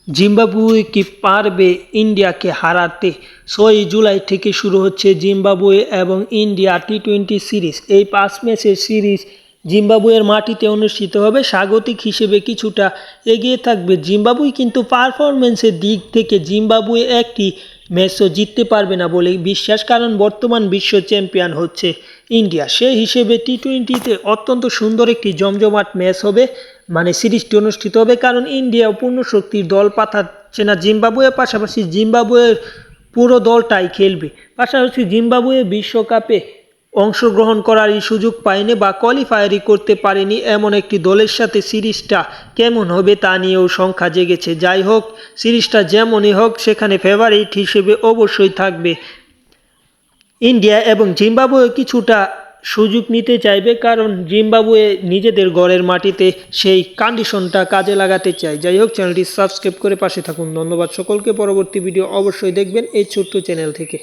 Zimbabwe কি পারবে ইন্ডিয়াকে হারাতে? 6 জুলাই থেকে শুরু হচ্ছে জিম্বাবুয়ে এবং ইন্ডিয়া টি-20 সিরিজ। এই 5 ম্যাচের সিরিজ জিম্বাবুয়ের মাটিতে অনুষ্ঠিত হবে। স্বাগতিক হিসেবে কিছুটা এগিয়ে থাকবে জিম্বাবুয়ে, কিন্তু পারফরমেন্সের দিক থেকে জিম্বাবুয়ে একটি ম্যাচও জিততে পারবে না বলে বিশ্বাস, কারণ বর্তমান বিশ্ব চ্যাম্পিয়ন হচ্ছে ইন্ডিয়া। সেই হিসেবে টি-20তে অত্যন্ত সুন্দর একটি জমজমাট ম্যাচ হবে, মানে সিরিজটি অনুষ্ঠিত হবে, কারণ ইন্ডিয়া পূর্ণ শক্তির দল পাঠাচ্ছে না জিম্বাবুয়ের, পাশাপাশি জিম্বাবুয়ের পুরো দলটাই খেলবে। পাশাপাশি জিম্বাবুয়ে বিশ্বকাপে অংশগ্রহণ করারই সুযোগ পায়নি বা কোয়ালিফায়ারই করতে পারেনি এমন একটি দলের সাথে সিরিজটা কেমন হবে তা নিয়েও সংখ্যা জেগেছে। যাই হোক, সিরিজটা যেমনই হোক, সেখানে ফেভারিট হিসেবে অবশ্যই থাকবে ইন্ডিয়া, এবং জিম্বাবুয়ে কিছুটা সুযোগ নিতে চাইবে, কারণ জিম্বাবুয়ে নিজেদের ঘরের মাটিতে সেই কন্ডিশনটা কাজে লাগাতে চায়। যাই হোক, চ্যানেলটি সাবস্ক্রাইব করে পাশে থাকুন। ধন্যবাদ সকলকে। পরবর্তী ভিডিও অবশ্যই দেখবেন এই ছোট্ট চ্যানেল থেকে।